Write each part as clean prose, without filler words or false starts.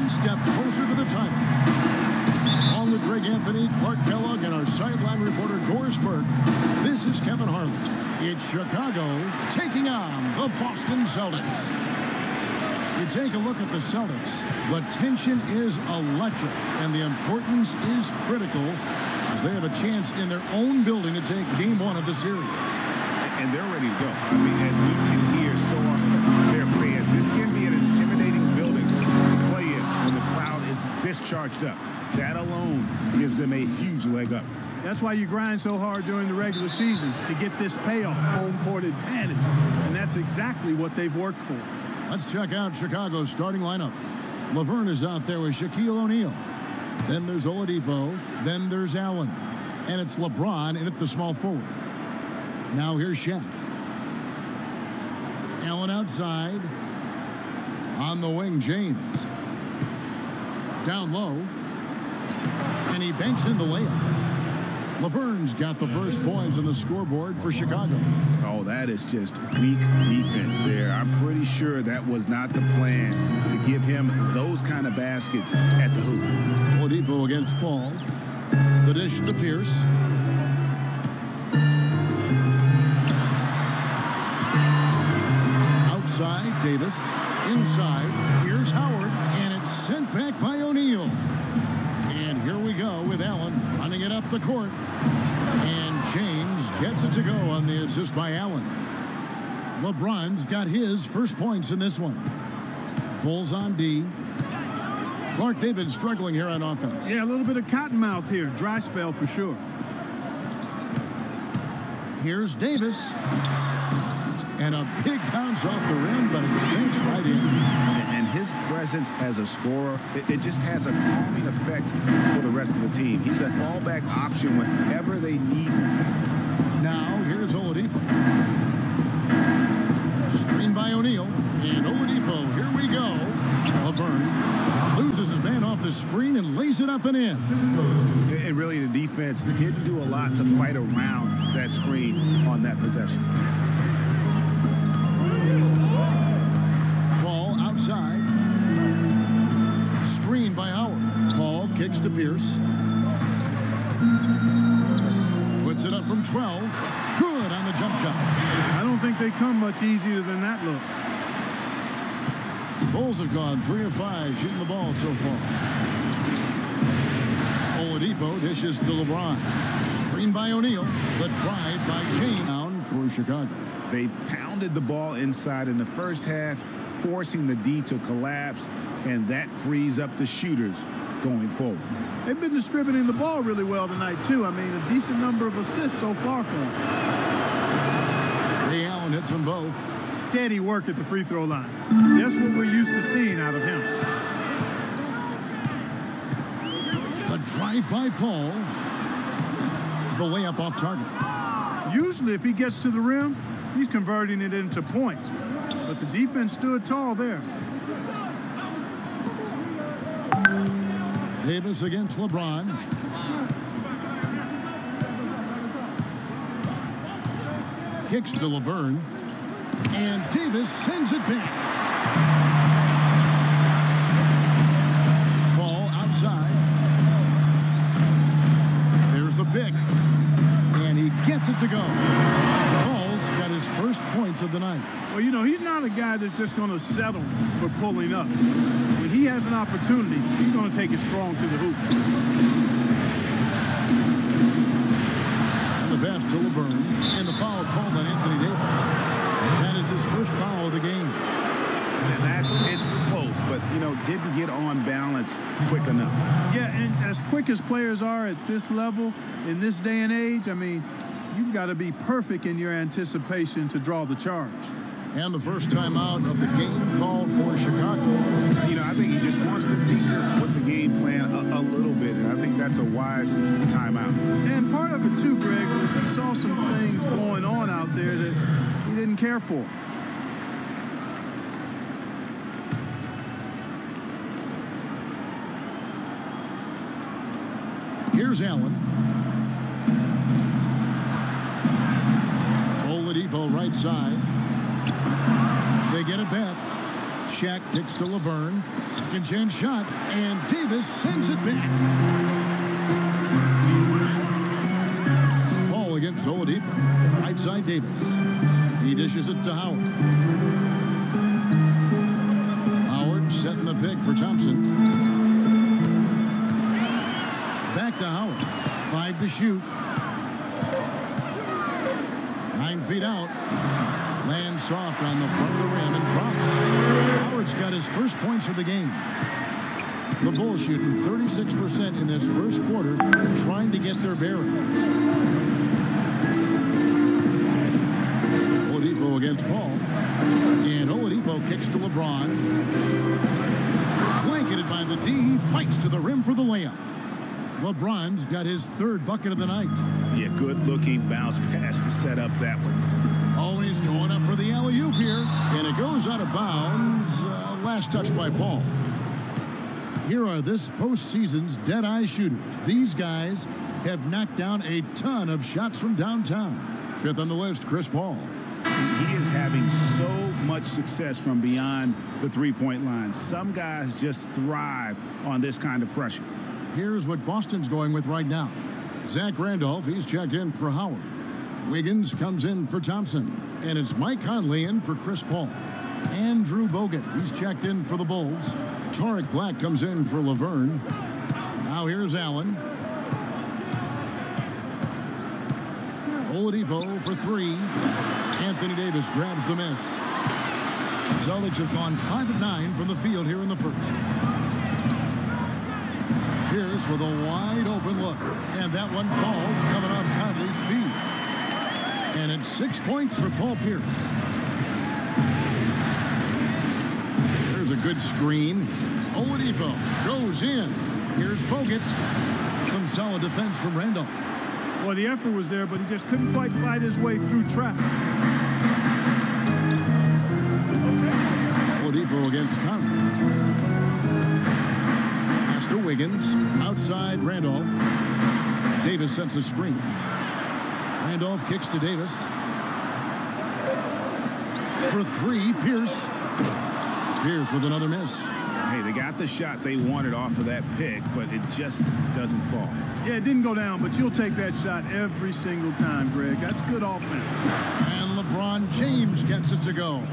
one step closer to the title. Along with Greg Anthony, Clark Kellogg, and our sideline reporter, Doris Burke, this is Kevin Harlan. It's Chicago taking on the Boston Celtics. You take a look at the Celtics, the tension is electric, and the importance is critical as they have a chance in their own building to take game one of the series. And they're ready to go. I mean, as we can hear so often, their fans, this can be an intimidating building to play in when the crowd is this charged up. That alone gives them a huge leg up. That's why you grind so hard during the regular season, to get this payoff, home court advantage. And that's exactly what they've worked for. Let's check out Chicago's starting lineup. Laverne is out there with Shaquille O'Neal. Then there's Oladipo. Then there's Allen. And it's LeBron in at the small forward. Now here's Shaq. Allen outside. On the wing, James. Down low. And he banks in the layup. Laverne's got the first points on the scoreboard for Chicago. Oh, that is just weak defense there. I'm pretty sure that was not the plan to give him those kind of baskets at the hoop. Oladipo against Paul. The dish to Pierce. Outside, Davis. Inside, here's Howard. And it's sent back by O'Neal. And here we go with Allen running it up the court. And James gets it to go on the assist by Allen. LeBron's got his first points in this one. Bulls on D. Clark, they've been struggling here on offense. Yeah, a little bit of cottonmouth here. Dry spell for sure. Here's Davis. And a big bounce off the rim, but it sinks right in. And his presence as a scorer, it just has a calming effect for the rest of the team. He's a fallback option whenever they need him. Now, here's Oladipo. Screen by O'Neal. And Oladipo, here we go. Laverne loses his man off the screen and lays it up and in. And really, the defense didn't do a lot to fight around that screen on that possession. Screen by Howard. Paul kicks to Pierce. Puts it up from 12. Good on the jump shot. I don't think they come much easier than that look. Bulls have gone 3 of 5 shooting the ball so far. Oladipo dishes to LeBron. Screen by O'Neal. The drive by Kane down for Chicago. They pounded the ball inside in the first half, forcing the D to collapse, and that frees up the shooters going forward. They've been distributing the ball really well tonight, too. I mean, a decent number of assists so far for them. Ray Allen hits them both. Steady work at the free throw line. Just what we're used to seeing out of him. The drive by Paul. The layup off target. Usually, if he gets to the rim, he's converting it into points. But the defense stood tall there. Davis against LeBron. Kicks to Laverne. And Davis sends it back. Paul outside. There's the pick. And he gets it to go. Paul's got his first points of the night. Well, you know, he's not a guy that's just going to settle for pulling up. When he has an opportunity, he's going to take it strong to the hoop. And the pass to Laverne. And the foul called on Anthony Davis. That is his first foul of the game. And it's close, but, you know, didn't get on balance quick enough. Yeah, and as quick as players are at this level, in this day and age, I mean, you've got to be perfect in your anticipation to draw the charge. And the first time out of the game called for Chicago. You know, I think he just wants to tinker with the game plan a little bit, and I think that's a wise timeout. And part of it, too, Greg, was he saw some things going on out there that he didn't care for. Here's Allen. Oladipo right side. They get it back. Shaq kicks to Laverne. Second chance shot, and Davis sends it back. Paul against Oladipo. Right side Davis. He dishes it to Howard. Howard setting the pick for Thompson. Back to Howard. 5 to shoot. 9 feet out. Lands soft on the front of the rim and drops. Howard's got his first points of the game. The Bulls shooting 36% in this first quarter, trying to get their bearings. Oladipo against Paul. And Oladipo kicks to LeBron. Blanketed by the D. He fights to the rim for the layup. LeBron's got his third bucket of the night. Yeah, good-looking bounce pass to set up that one. Always going up for the alley-oop here. And it goes out of bounds. Last touch by Paul. Here are this postseason's dead-eye shooters. These guys have knocked down a ton of shots from downtown. 5th on the list, Chris Paul. He is having so much success from beyond the three-point line. Some guys just thrive on this kind of pressure. Here's what Boston's going with right now. Zach Randolph, he's checked in for Howard. Wiggins comes in for Thompson. And it's Mike Conley in for Chris Paul. Andrew Bogut, he's checked in for the Bulls. Tariq Black comes in for Laverne. Now here's Allen. Oladipo for 3. Anthony Davis grabs the miss. Celtics have gone 5 of 9 from the field here in the first. Pierce with a wide open look. And that one falls coming off Conley's feet. And it's 6 points for Paul Pierce. There's a good screen. Oladipo goes in. Here's Bogut. Some solid defense from Randolph. Well, the effort was there, but he just couldn't quite fight his way through traffic. Oladipo against Conley. Pass to Wiggins. Outside Randolph. Davis sets a screen. Randolph kicks to Davis. For 3, Pierce. Pierce with another miss. Hey, they got the shot they wanted off of that pick, but it just doesn't fall. Yeah, it didn't go down, but you'll take that shot every single time, Greg. That's good offense. And LeBron James gets it to go.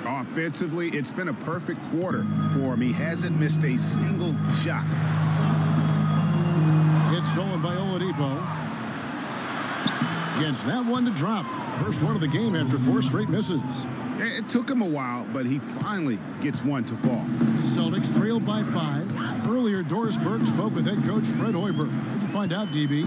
Offensively, it's been a perfect quarter for him. He hasn't missed a single shot. It's stolen by Oladipo. Gets that one to drop. First one of the game after 4 straight misses. It took him a while, but he finally gets one to fall. Celtics trailed by 5. Earlier, Doris Burke spoke with head coach Fred Hoiberg. What did you find out, DB?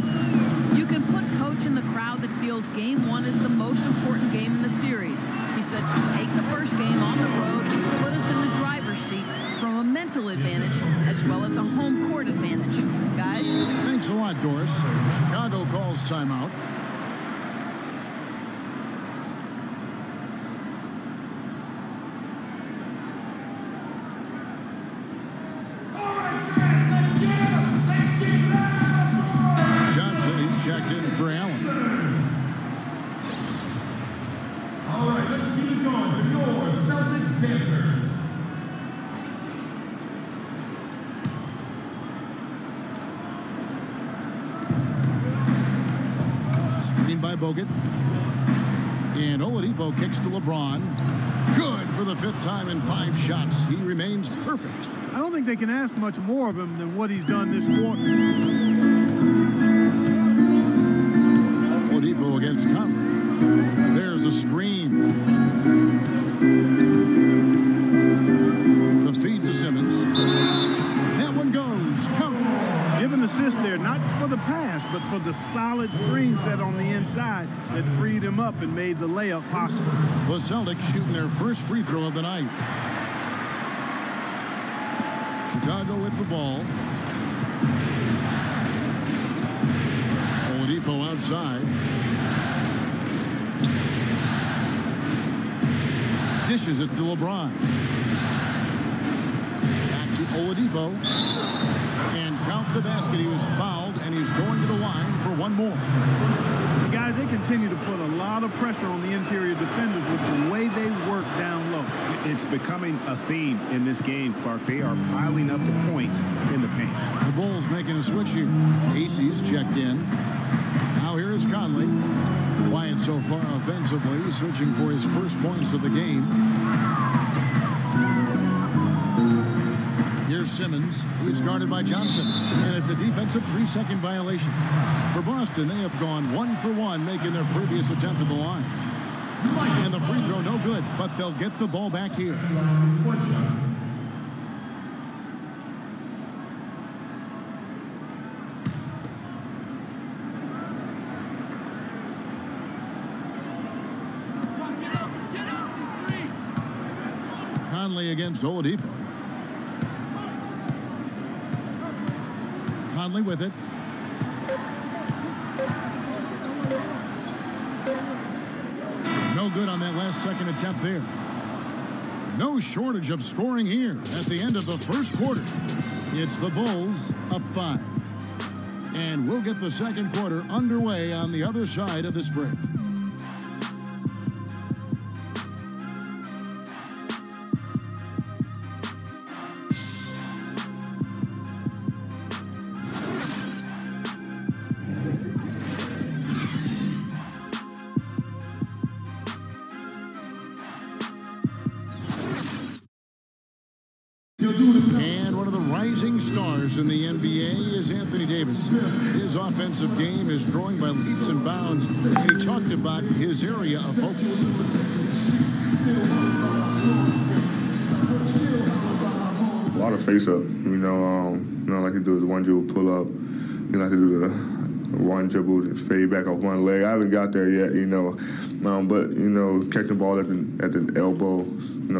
You can put coach in the crowd that feels game 1 is the most important game in the series. He said to take the first game on the road and put us in the driver's seat from a mental advantage as well as a home court advantage. Guys? Thanks a lot, Doris. Chicago calls timeout. Checked in for Allen. All right, let's keep it going with your Celtics dancers. Screen by Bogut. And Oladipo kicks to LeBron. Good for the 5th time in 5 shots. He remains perfect. I don't think they can ask much more of him than what he's done this quarter. Oladipo against Conley. There's a screen. The feed to Simmons. That one goes. Count. Give an assist there, not for the pass, but for the solid screen set on the inside that freed him up and made the layup possible. The Celtics shooting their first free throw of the night. Chicago with the ball. Oladipo outside. Dishes it to LeBron. Back to Oladipo. And count the basket. He was fouled, and he's going to the line for one more. The guys, they continue to put a lot of pressure on the interior defenders with the way they work down low. It's becoming a theme in this game, Clark. They are piling up the points in the paint. The Bulls making a switch here. Acey's checked in. Now here is Conley. Quiet so far offensively, searching for his first points of the game. Here's Simmons. He's guarded by Johnson. And it's a defensive 3-second violation. For Boston, they have gone 1 for 1, making their previous attempt at the line. And the free throw no good, but they'll get the ball back here. Conley against Oladipo. Conley with it. No good on that last second attempt there. No shortage of scoring here at the end of the first quarter. It's the Bulls up 5. And we'll get the second quarter underway on the other side of this break. And one of the rising stars in the NBA is Anthony Davis. His offensive game is growing by leaps and bounds, and he talked about his area of focus. A lot of face-up, like he do the one dribble pull-up. Like to do the one dribble fade back off one leg. I haven't got there yet, but catch the ball at the elbow,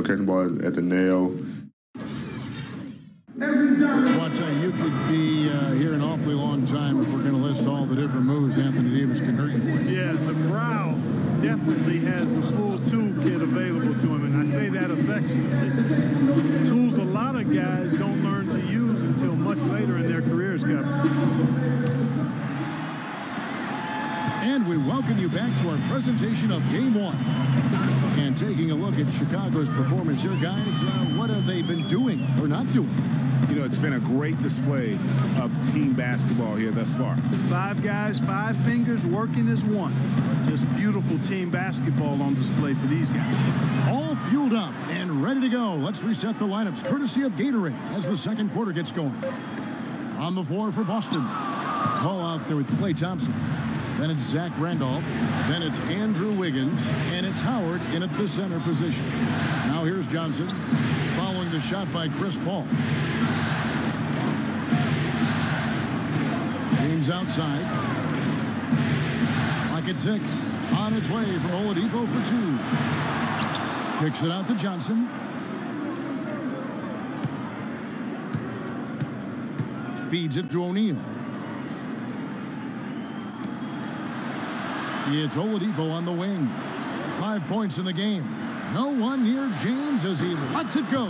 catch the ball at the nail. Well, I tell you, you could be here an awfully long time if we're going to list all the different moves Anthony Davis can hurt you with. Yeah, the brow definitely has the full toolkit available to him, and I say that affectionately. Tools a lot of guys don't learn to use until much later in their careers, Kevin. And we welcome you back to our presentation of Game 1. And taking a look at Chicago's performance here, guys, what have they been doing or not doing? It's been a great display of team basketball here thus far. 5 guys, 5 fingers working as one. Just beautiful team basketball on display for these guys. All fueled up and ready to go. Let's reset the lineups courtesy of Gatorade as the second quarter gets going. On the floor for Boston. Call out there with Klay Thompson. Then it's Zach Randolph. Then it's Andrew Wiggins. And it's Howard in at the center position. Now here's Johnson. Following the shot by Chris Paul. James outside. Clock at 6. On its way from Oladipo for 2. Kicks it out to Johnson. Feeds it to O'Neal. It's Oladipo on the wing. 5 points in the game. No one near James as he lets it go.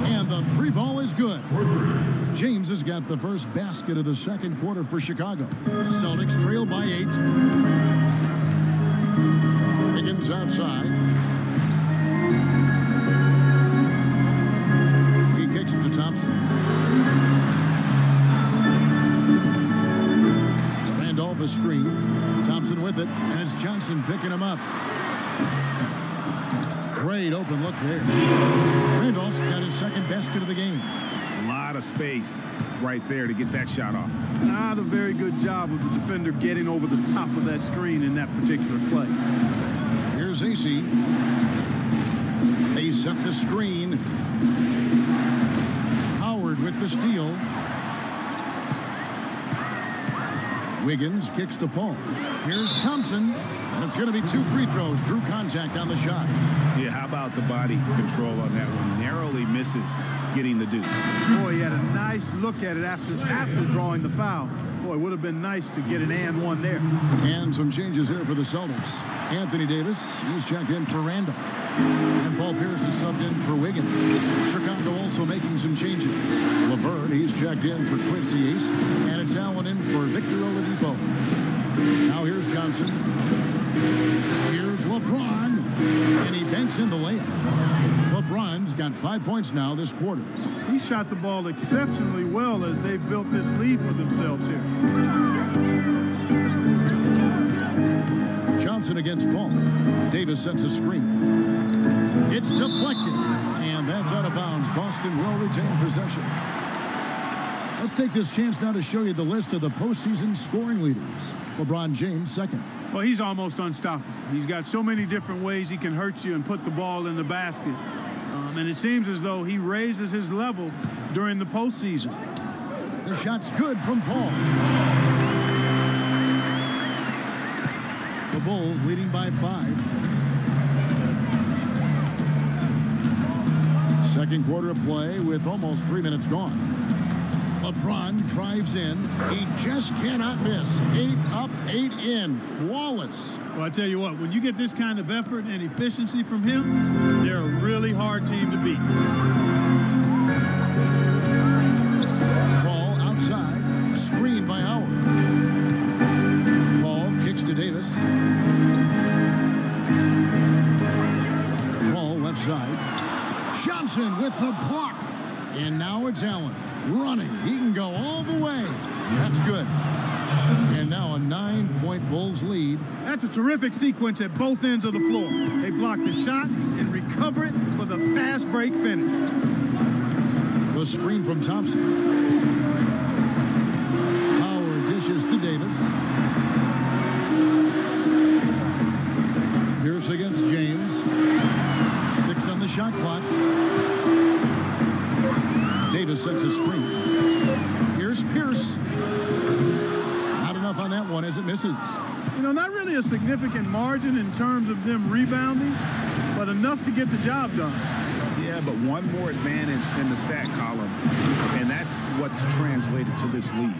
And the 3 ball is good. James has got the first basket of the second quarter for Chicago. Celtics trail by 8. Wiggins outside. He kicks it to Thompson. Randolph a screen. Thompson with it, and it's Johnson picking him up. Great open look there. Randolph's got his second basket of the game. A lot of space right there to get that shot off. Not a very good job of the defender getting over the top of that screen in that particular play. Here's AC. They set the screen. Howard with the steal. Wiggins kicks to Paul. Here's Thompson. And it's going to be 2 free throws. Drew contact on the shot. Yeah, how about the body control on that one? Narrowly misses getting the deuce. Boy, he had a nice look at it after drawing the foul. Boy, it would have been nice to get an and one there. And some changes here for the Celtics. Anthony Davis, he's checked in for Randolph. And Paul Pierce is subbed in for Wiggins. Chicago also making some changes. Laverne, he's checked in for Quincy Ace. And it's Allen in for Victor Oladipo. Now here's Johnson. Here's LeBron. And he banks in the layup. LeBron's LeBron's got 5 points now this quarter. He shot the ball exceptionally well as they've built this lead for themselves here. Johnson against Paul. Davis sets a screen. It's deflected, and that's out of bounds. Boston will retain possession. Let's take this chance now to show you the list of the postseason scoring leaders. LeBron James second. Well, he's almost unstoppable. He's got so many different ways he can hurt you and put the ball in the basket. And it seems as though he raises his level during the postseason. The shot's good from Paul. The Bulls leading by 5. Second quarter of play with almost 3 minutes gone. LeBron drives in. He just cannot miss. 8 up, 8 in. Flawless. Well, I tell you what, when you get this kind of effort and efficiency from him, they're a really hard team to beat. Paul outside. Screen by Howard. Paul kicks to Davis. Paul left side. Johnson with the block. And now it's Allen. Running. He can go all the way. That's good. And now a 9-point Bulls lead. That's a terrific sequence at both ends of the floor. They block the shot and recover it for the fast break finish. The screen from Thompson. Howard dishes to Davis. Pierce against James. 6 on the shot clock. Davis sets a screen. Here's Pierce. Not enough on that one as it misses. You know, not really a significant margin in terms of them rebounding, but enough to get the job done. Yeah, but one more advantage in the stat column, and that's what's translated to this lead.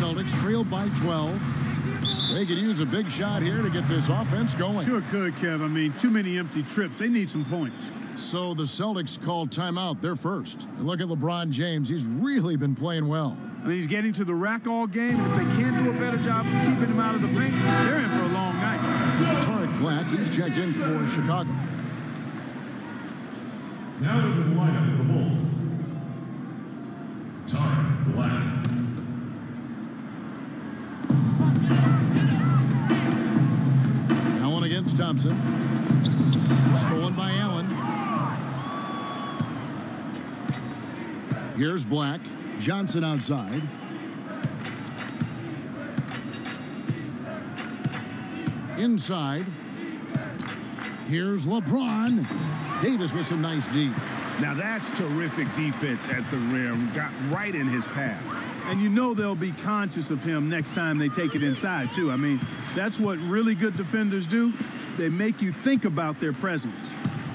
Celtics trailed by 12. They could use a big shot here to get this offense going. Sure could, Kev. I mean, too many empty trips. They need some points. So the Celtics called timeout. They're first. And look at LeBron James. He's really been playing well. I mean, he's getting to the rack all game. And if they can't do a better job of keeping him out of the paint, they're in for a long night. Tarek Black, he's checked in for Chicago. Now into the lineup for the Bulls. Tarek Black. Allen against Thompson. Stolen by Allen. Here's Black. Johnson outside. Inside. Here's LeBron. Davis with some nice D. Now that's terrific defense at the rim. Got right in his path. And you know they'll be conscious of him next time they take it inside, too. I mean, that's what really good defenders do. They make you think about their presence.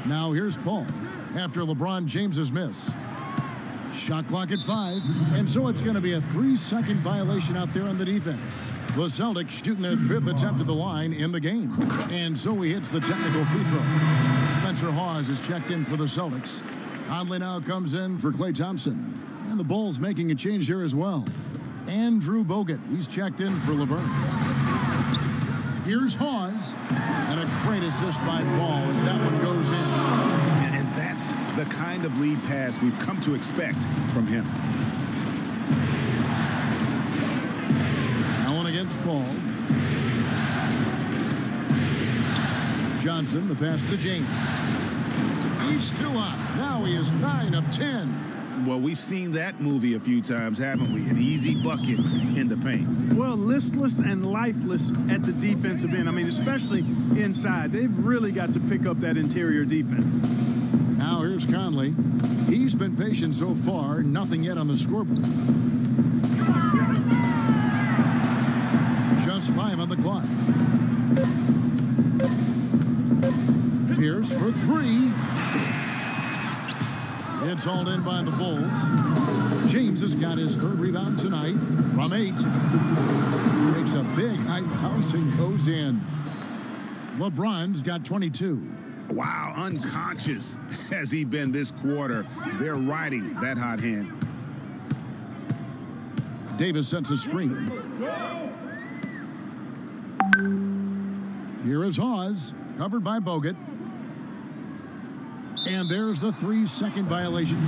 Now here's Paul after LeBron James's miss. Shot clock at 5, and so it's going to be a 3-second violation out there on the defense. The Celtics shooting their 5th attempt at the line in the game. And so he hits the technical free throw. Spencer Hawes is checked in for the Celtics. Conley now comes in for Klay Thompson. And the Bulls making a change here as well. Andrew Bogut, he's checked in for Laverne. Here's Hawes. And a great assist by Paul as that one goes in. And that's the kind of lead pass we've come to expect from him. Allen against Paul. Johnson, the pass to James. He's still up. Now he is 9 of 10. Well, we've seen that movie a few times, haven't we? An easy bucket in the paint. Well, listless and lifeless at the defensive end. I mean, especially inside. They've really got to pick up that interior defense. Now here's Conley. He's been patient so far. Nothing yet on the scoreboard. Just 5 on the clock. Pierce for 3. It's hauled in by the Bulls. James has got his 3rd rebound tonight from 8. Makes a big high bounce and goes in. LeBron's got 22. Wow, unconscious has he been this quarter. They're riding that hot hand. Davis sets a screen. Here is Hawes, covered by Bogut. And there's the 3-second violation.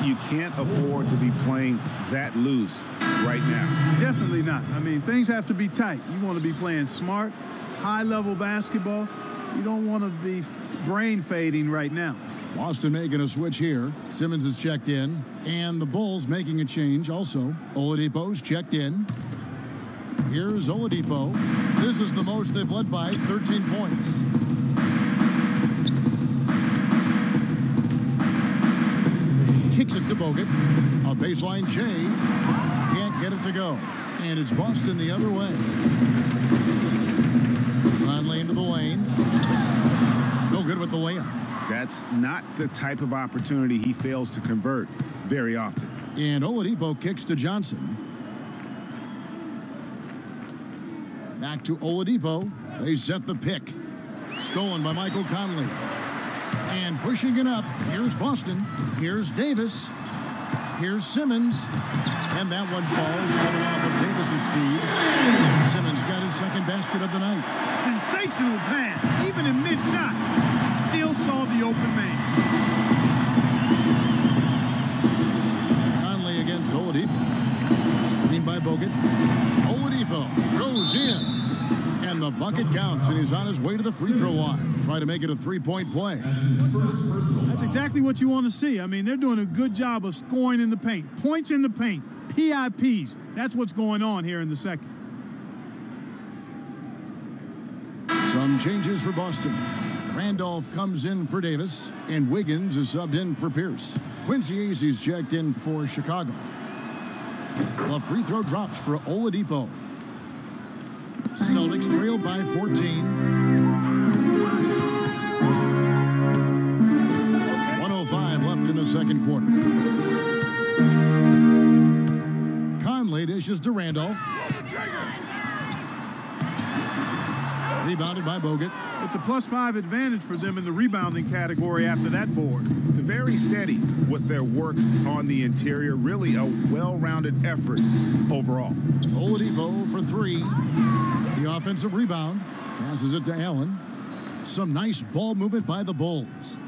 You can't afford to be playing that loose right now. Definitely not. I mean, things have to be tight. You want to be playing smart, high-level basketball. You don't want to be brain fading right now. Boston making a switch here. Simmons is checked in. And the Bulls making a change also. Oladipo's checked in. Here's Oladipo. This is the most they've led by, 13 points. Kicks it to Bogut. A baseline J. Can't get it to go. And it's Boston the other way. Conley into the lane. No good with the layup. That's not the type of opportunity he fails to convert very often. And Oladipo kicks to Johnson. Back to Oladipo. They set the pick. Stolen by Michael Conley. And pushing it up. Here's Boston. Here's Davis. Here's Simmons. And that one falls coming off of Davis's feed. Simmons got his second basket of the night. Sensational pass. Even in mid-shot, still saw the open man. Conley against Oladipo. Screen by Bogut. Oladipo goes in. And the bucket counts, and he's on his way to the free throw line. Try to make it a three-point play. That's exactly what you want to see. I mean, they're doing a good job of scoring in the paint. Points in the paint. PIPs. That's what's going on here in the second. Some changes for Boston. Randolph comes in for Davis, and Wiggins is subbed in for Pierce. Quincy Azee's checked in for Chicago. The free throw drops for Oladipo. Celtics trail by 14. 1:05 left in the second quarter. Conley dishes to Randolph. Rebounded by Bogut. It's a +5 advantage for them in the rebounding category after that board. Very steady with their work on the interior. Really a well-rounded effort overall. Oladipo for three. The offensive rebound. Passes it to Allen. Some nice ball movement by the Bulls.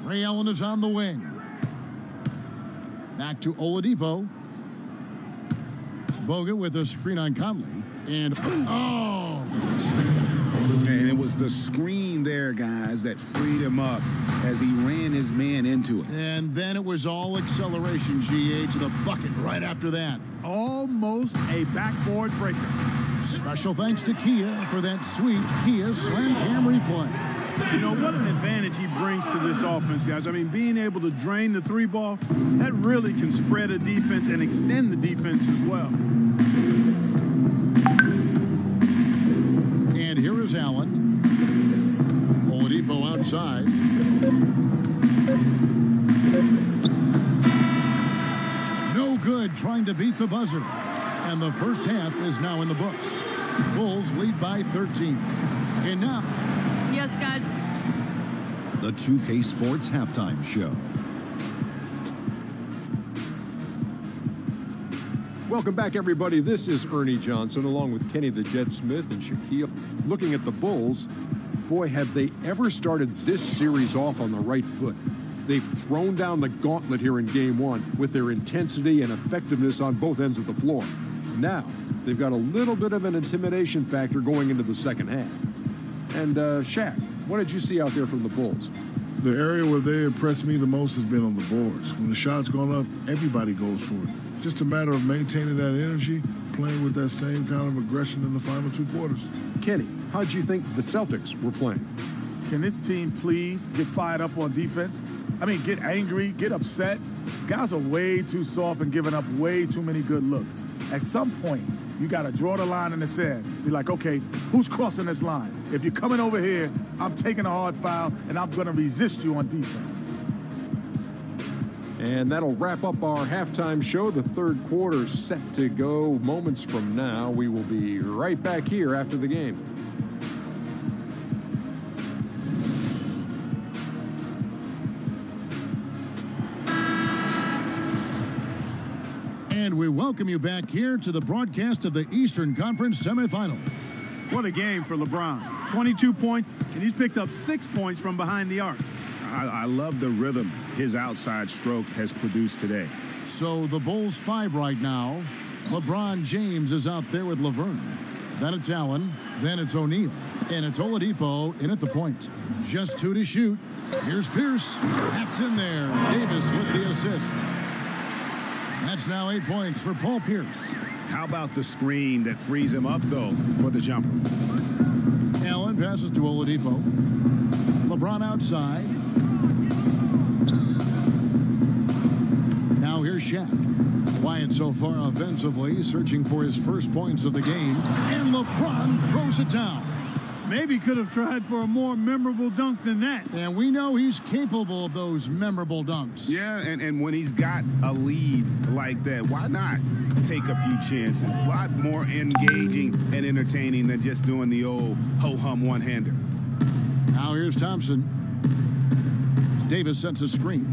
Ray Allen is on the wing. Back to Oladipo. Bogut with a screen on Conley. And, oh! And it was the screen there, guys, that freed him up as he ran his man into it. And then it was all acceleration, GA, to the bucket right after that. Almost a backboard breaker. Special thanks to Kia for that sweet Kia Slam Cam replay. You know, what an advantage he brings to this offense, guys. I mean, being able to drain the three ball, that really can spread a defense and extend the defense as well. And here is Allen. Oladipo outside. No good trying to beat the buzzer. And the first half is now in the books. Bulls lead by 13. And now. Yes, guys. The 2K Sports Halftime Show. Welcome back, everybody. This is Ernie Johnson, along with Kenny the Jet Smith and Shaquille. Looking at the Bulls, boy, have they ever started this series off on the right foot. They've thrown down the gauntlet here in Game 1 with their intensity and effectiveness on both ends of the floor. Now, they've got a little bit of an intimidation factor going into the second half. And, Shaq, what did you see out there from the Bulls? The area where they impressed me the most has been on the boards. When the shot's gone up, everybody goes for it. Just a matter of maintaining that energy, playing with that same kind of aggression in the final two quarters. Kenny, how'd you think the Celtics were playing? Can this team please get fired up on defense? I mean, get angry, get upset. Guys are way too soft and giving up way too many good looks. At some point, you got to draw the line in the sand. Be like, okay, who's crossing this line? If you're coming over here, I'm taking a hard foul, and I'm going to resist you on defense. And that'll wrap up our halftime show. The third quarter is set to go moments from now. We will be right back here after the game. And we welcome you back here to the broadcast of the Eastern Conference semifinals. What a game for LeBron. 22 points, and he's picked up 6 points from behind the arc. I love the rhythm his outside stroke has produced today. So the Bulls 5 right now. LeBron James is out there with Laverne. Then it's Allen. Then it's O'Neal. And it's Oladipo in at the point. Just 2 to shoot. Here's Pierce. That's in there. Davis with the assist. That's now 8 points for Paul Pierce. How about the screen that frees him up, though, for the jumper? Allen passes to Oladipo. LeBron outside. Now here's Shaq. Quiet so far offensively, searching for his first points of the game. And LeBron throws it down. Maybe could have tried for a more memorable dunk than that. And we know he's capable of those memorable dunks. Yeah, and when he's got a lead like that, why not take a few chances? A lot more engaging and entertaining than just doing the old ho-hum one-hander. Now here's Thompson. Davis sets a screen.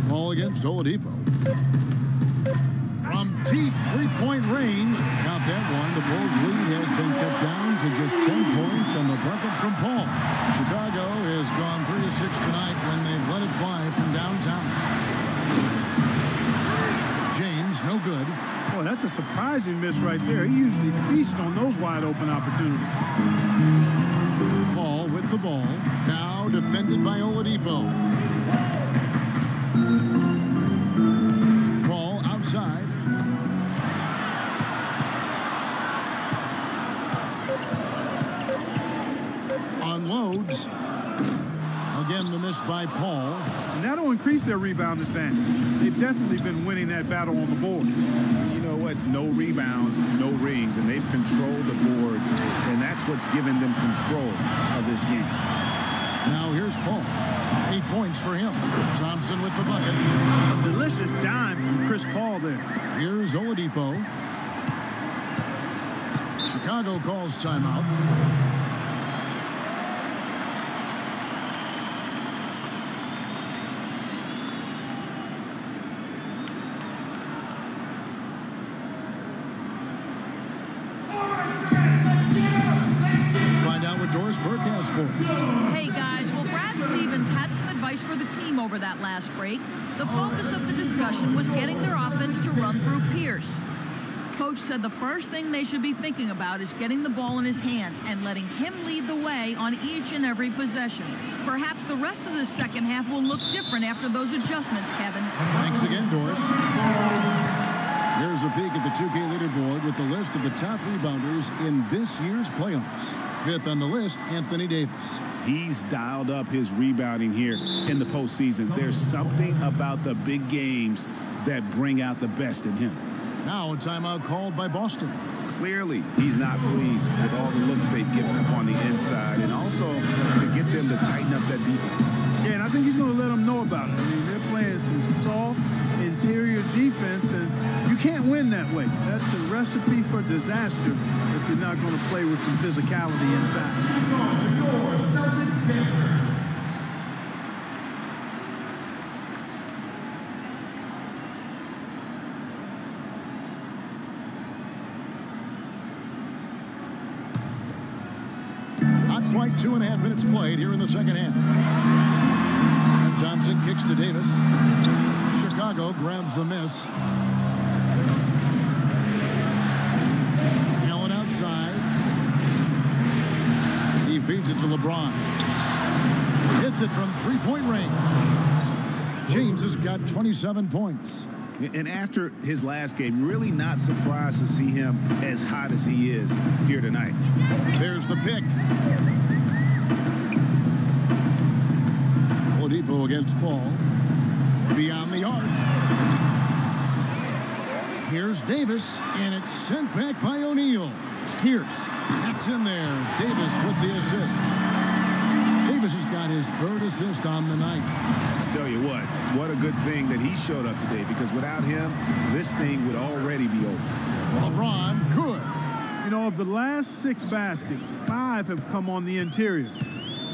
Ball against Oladipo. From deep three-point range. Count that one. The Bulls' lead has been cut down to just 10 points, and the bucket from Paul. Chicago has gone 3-6 tonight when they've let it fly from downtown. James, no good. Boy, that's a surprising miss right there. He usually feasts on those wide-open opportunities. Paul with the ball. Now defended by Oladipo. Paul outside. Unloads. Again, the miss by Paul. And that'll increase their rebound advantage. They've definitely been winning that battle on the board. You know what? No rebounds, no rings, and they've controlled the boards, and that's what's given them control of this game. Now here's Paul. 8 points for him. Thompson with the bucket. A delicious dime from Chris Paul there. Here's Oladipo. Chicago calls timeout. Hey guys, well, Brad Stevens had some advice for the team over that last break. The focus of the discussion was getting their offense to run through Pierce. Coach said the first thing they should be thinking about is getting the ball in his hands and letting him lead the way on each and every possession. Perhaps the rest of the second half will look different after those adjustments, Kevin. Thanks again, Doris. Here's a peek at the 2K leaderboard with the list of the top rebounders in this year's playoffs. 5th on the list, Anthony Davis. He's dialed up his rebounding here in the postseason. There's something about the big games that bring out the best in him. Now a timeout called by Boston. Clearly, he's not pleased with all the looks they've given up on the inside, and also to get them to tighten up that defense. Yeah, and I think he's going to let them know about it. I mean, they're playing some soft interior defense, and you can't win that way. That's a recipe for disaster if you're not going to play with some physicality inside. Your Celtics dancers. Not quite 2.5 minutes played here in the second half. And Thompson kicks to Davis. Chicago grabs the miss. Allen outside. He feeds it to LeBron. Hits it from three-point range. James has got 27 points. And after his last game, really not surprised to see him as hot as he is here tonight. There's the pick. Oladipo against Paul. Beyond the arc. Here's Davis, and it's sent back by O'Neal. Pierce, that's in there. Davis with the assist. Davis has got his 3rd assist on the night. Tell you what a good thing that he showed up today, because without him, this thing would already be over. LeBron, good. You know, of the last 6 baskets, 5 have come on the interior.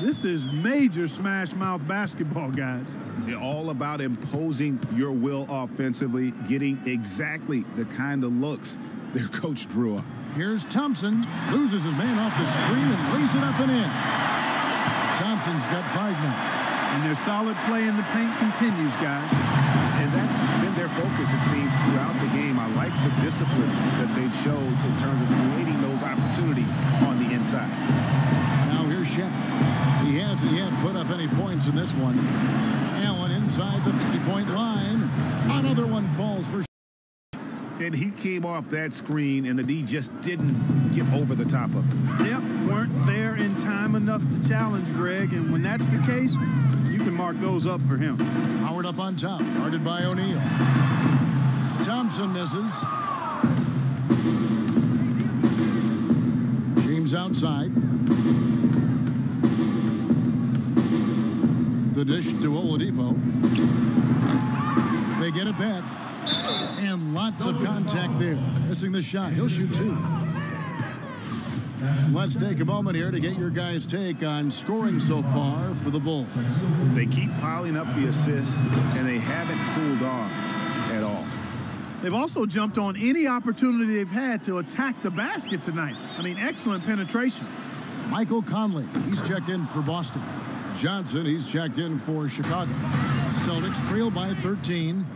This is major smash mouth basketball, guys. They're all about imposing your will offensively, getting exactly the kind of looks their coach drew up. Here's Thompson. Loses his man off the screen and lays it up and in. Thompson's got 5 now. And their solid play in the paint continues, guys. And that's been their focus, it seems, throughout the game. I like the discipline that they've showed in terms of creating those opportunities on the inside. Now here's Shaq. He hasn't yet put up any points in this one. Allen inside the 3-point line. Another one falls for. And he came off that screen, and the D just didn't get over the top of it. Yep, weren't there in time enough to challenge Greg, and when that's the case, you can mark those up for him. Howard up on top, guarded by O'Neal. Thompson misses. James outside. The dish to Oladipo. They get it back. And lots of contact there. Missing the shot. He'll shoot 2. Let's take a moment here to get your guys' take on scoring so far for the Bulls. They keep piling up the assists, and they haven't cooled off at all. They've also jumped on any opportunity they've had to attack the basket tonight. I mean, excellent penetration. Michael Conley, he's checked in for Boston. Johnson, he's checked in for Chicago. Celtics trail by 13.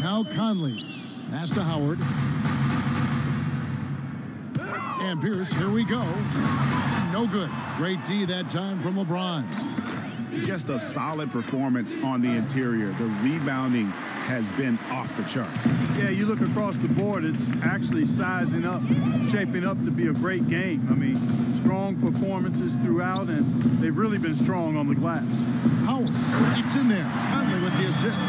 Now Conley, pass to Howard. And Pierce, here we go. No good. Great D that time from LeBron. Just a solid performance on the interior. The rebounding has been off the charts. Yeah, you look across the board, it's actually sizing up, shaping up to be a great game. I mean, strong performances throughout, and they've really been strong on the glass. Howard, that's in there. Conley with the assist.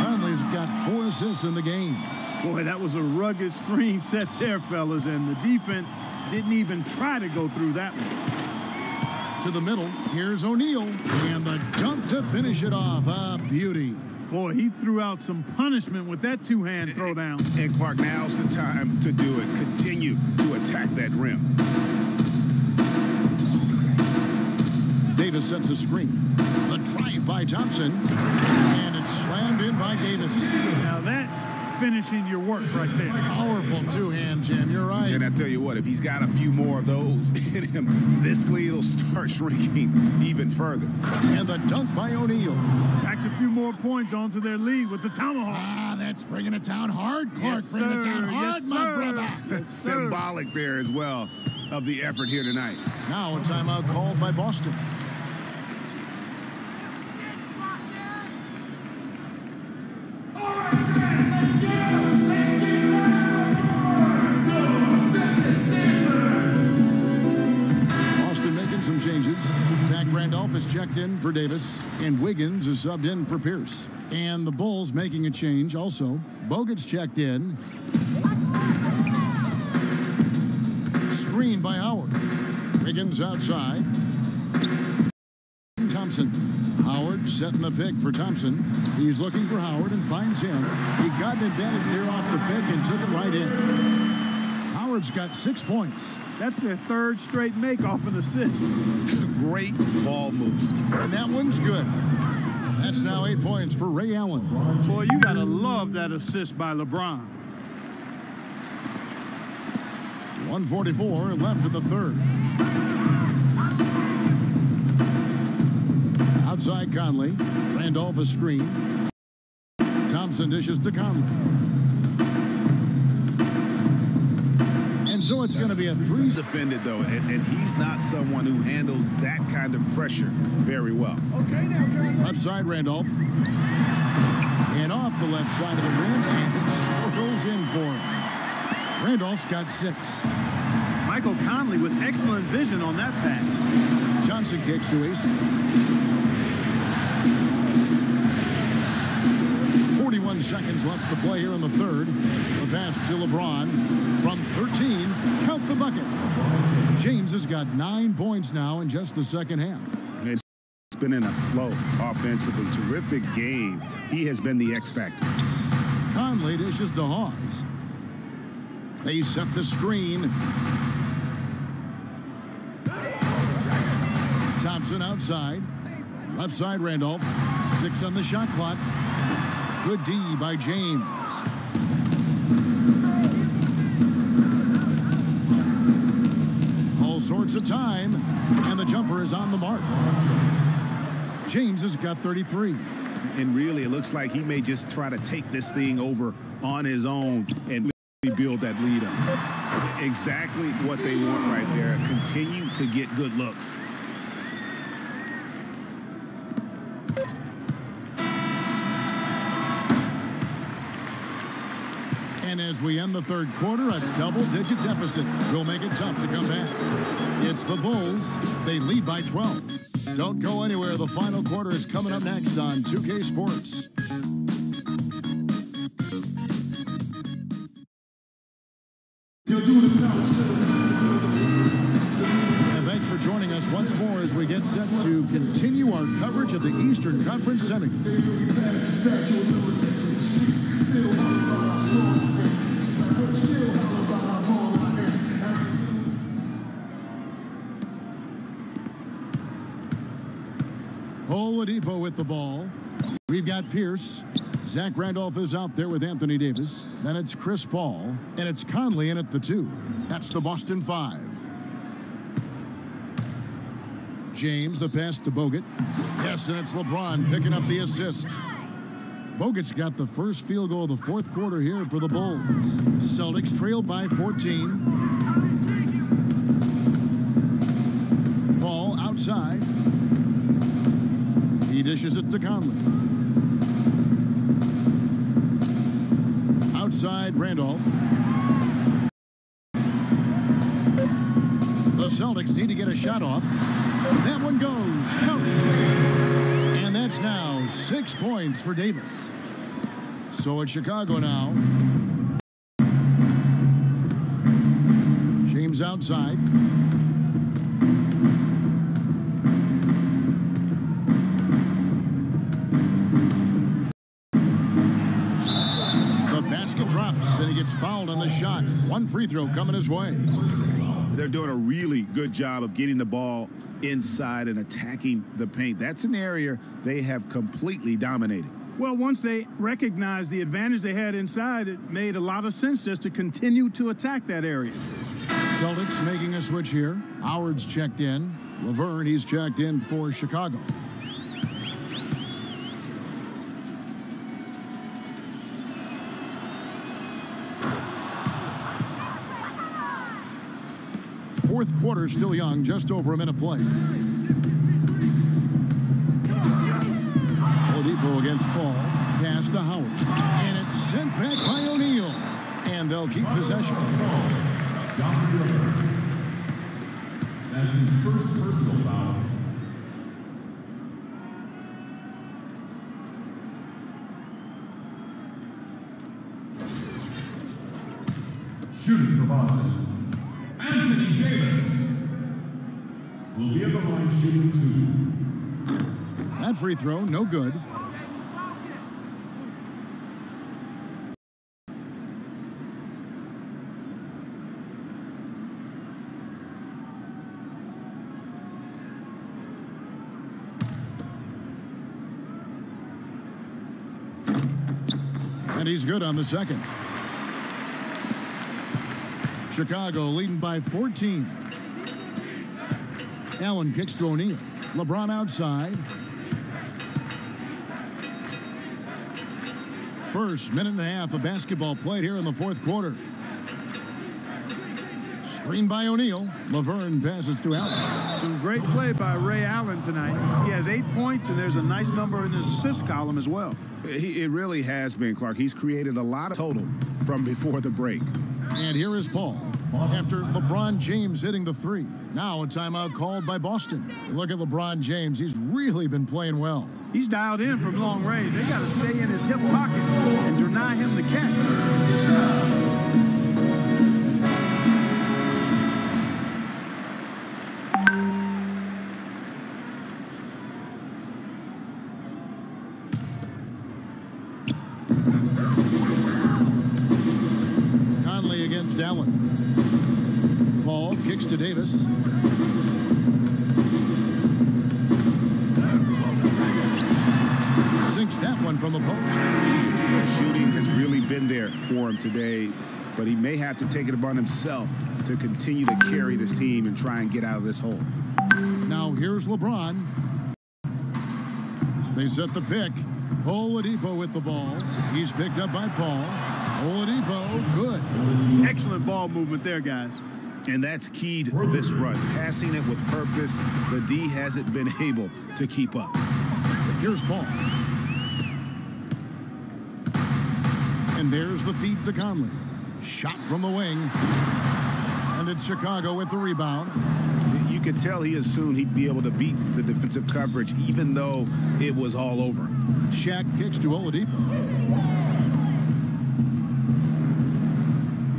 Conley's got 4 assists in the game. Boy, that was a rugged screen set there, fellas, and the defense didn't even try to go through that one. To the middle, here's O'Neal, and the dunk to finish it off. A beauty. Boy, he threw out some punishment with that 2-hand throwdown. And Clark, now's the time to do it. Continue to attack that rim. Davis sets a screen. The drive by Thompson, and it's slammed in by Davis. Now that's finishing your work right there. Powerful 2-hand jam, you're right. And I tell you what, if he's got a few more of those in him, this lead will start shrinking even further. And the dunk by O'Neal. Tacks a few more points onto their lead with the tomahawk. Ah, that's bringing it down hard, Clark. Yes, Bring it down hard, yes, my brother. Yes, Symbolic there as well of the effort here tonight. Now a timeout called by Boston. Changes. Zach Randolph is checked in for Davis, and Wiggins is subbed in for Pierce. And the Bulls making a change also. Bogut's checked in. Screen by Howard. Wiggins outside. Thompson. Howard setting the pick for Thompson. He's looking for Howard and finds him. He got an advantage there off the pick and took it right in. Howard's got 6 points. That's their 3rd straight make off an assist. Great ball move. And that one's good. That's now 8 points for Ray Allen. Boy, you got to love that assist by LeBron. 1:44 left in the 3rd. Outside Conley. Randolph a screen. Thompson dishes to Conley. And so it's going to be a 3. He's offended, though, and he's not someone who handles that kind of pressure very well. Left side, Randolph. And off the left side of the rim, and it swirls in for him. Randolph's got 6. Michael Conley with excellent vision on that pass. Johnson kicks to Ace. 41 seconds left to play here in the 3rd. The pass to LeBron from 13. Count the bucket. James has got 9 points now in just the second half. It's been in a flow offensively. Terrific game. He has been the X factor. Conley dishes to Hawes. They set the screen. Thompson outside. Left side, Randolph. 6 on the shot clock. Good D by James. All sorts of time, and the jumper is on the mark. James has got 33. And really, it looks like he may just try to take this thing over on his own and build that lead up. Exactly what they want right there. Continue to get good looks. And as we end the third quarter, a double-digit deficit will make it tough to come back. It's the Bulls. They lead by 12. Don't go anywhere. The final quarter is coming up next on 2K Sports. And thanks for joining us once more as we get set to continue our coverage of the Eastern Conference Semis. Oladipo with the ball. We've got Pierce. Zach Randolph is out there with Anthony Davis. Then it's Chris Paul. And it's Conley in at the 2. That's the Boston 5. James, the pass to Bogut. Yes, and it's LeBron picking up the assist. Bogut's got the first field goal of the fourth quarter here for the Bulls. Celtics trailed by 14. Paul outside. He dishes it to Conley. Outside, Randolph. The Celtics need to get a shot off. That one goes. Out. And that's now 6 points for Davis. So it's Chicago now. James outside. And he gets fouled on the shot. One free throw coming his way. They're doing a really good job of getting the ball inside and attacking the paint. That's an area they have completely dominated. Well, once they recognized the advantage they had inside, it made a lot of sense just to continue to attack that area. Celtics making a switch here. Howard's checked in. Laverne, he's checked in for Chicago. Fourth quarter still young, just over a minute play. Oladipo against Paul. Pass to Howard. And it's sent back by O'Neal. And they'll keep possession. That's his first personal foul. Shooting for Boston, Anthony Davis will be at the line shooting 2. That free throw, no good. And he's good on the second. Chicago leading by 14. Allen kicks to O'Neal. LeBron outside. First minute and a half of basketball played here in the fourth quarter. Screen by O'Neal. Laverne passes to Allen. Some great play by Ray Allen tonight. He has 8 points, and there's a nice number in his assist column as well. It really has been, Clark. He's created a lot of total from before the break. And here is Paul. After LeBron James hitting the 3. Now a timeout called by Boston. Look at LeBron James. He's really been playing well. He's dialed in from long range. They got to stay in his hip pocket and deny him the catch. Conley against Allen. Paul kicks to Davis. Sinks that one from the post. His shooting has really been there for him today, but he may have to take it upon himself to continue to carry this team and try and get out of this hole. Now here's LeBron. They set the pick. Oladipo with the ball. He's picked up by Paul. Oladipo, good. Excellent ball movement there, guys. And that's keyed this run. Passing it with purpose. The D hasn't been able to keep up. Here's Paul. And there's the feed to Conley. Shot from the wing. And it's Chicago with the rebound. You could tell he assumed he'd be able to beat the defensive coverage, even though it was all over him. Shaq kicks to Oladipo.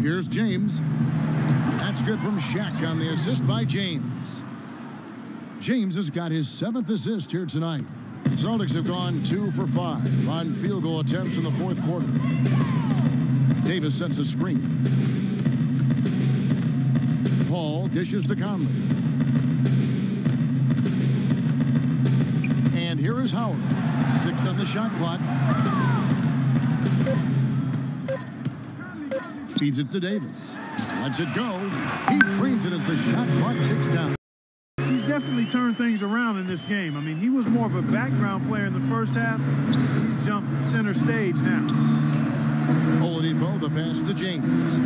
Here's James. That's good from Shaq on the assist by James. James has got his 7th assist here tonight. The Celtics have gone 2 for 5 on field goal attempts in the 4th quarter. Davis sets a screen. Paul dishes to Conley. And here is Howard. 6 on the shot clock. Feeds it to Davis. Lets it go. He trains it as the shot clock ticks down. He's definitely turned things around in this game. I mean, he was more of a background player in the first half. He's jumped center stage now. Oladipo, the pass to James.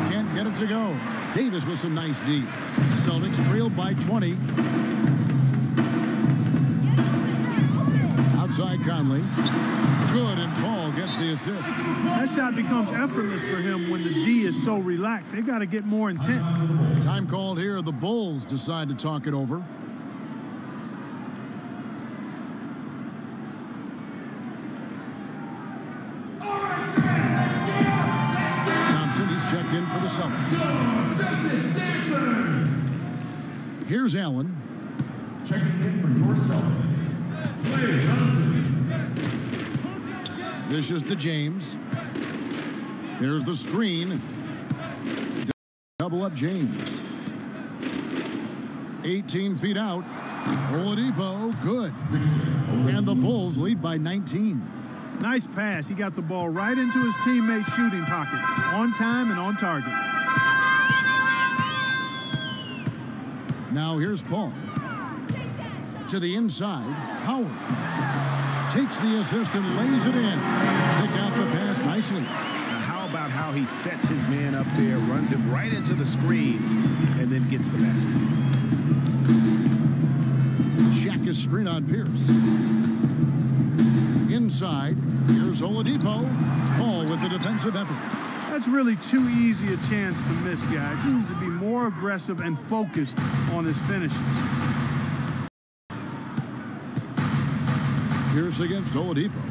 Can't get it to go. Davis with some nice D. Celtics trailed by 20. Outside Conley. Good, and Paul gets the assist. That shot becomes effortless for him when the D is so relaxed. They've got to get more intense. Time called here. The Bulls decide to talk it over. Thompson, he's checked in for the Celtics. Here's Allen. Checking in for your Celtics. Klay Thompson. Dishes to James. There's the screen. Double up James. 18 feet out. Oladipo, good. And the Bulls lead by 19. Nice pass. He got the ball right into his teammate's shooting pocket. On time and on target. Now here's Paul. To the inside, Howard. Takes the assist and lays it in. Pick out the pass nicely. Now how about how he sets his man up there, runs him right into the screen, and then gets the basket. Shaq is screen on Pierce. Inside, here's Oladipo. Paul with the defensive effort. That's really too easy a chance to miss, guys. He needs to be more aggressive and focused on his finishes. Pierce against Oladipo.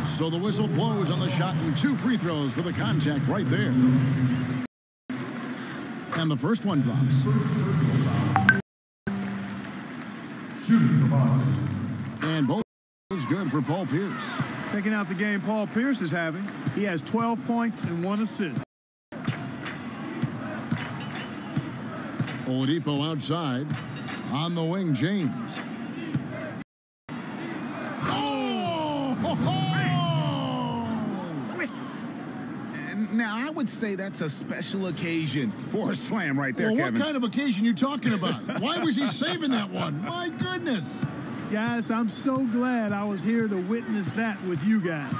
So the whistle blows on the shot and 2 free throws for the contact right there. And the first one drops. Shooting for Boston. And both is good for Paul Pierce. Checking out the game Paul Pierce is having. He has 12 points and 1 assist. Oladipo outside. On the wing, James. Now, I would say that's a special occasion for a slam right there, Well, Kevin. what kind of occasion you talking about? Why was he saving that one? My goodness. Guys, I'm so glad I was here to witness that with you guys.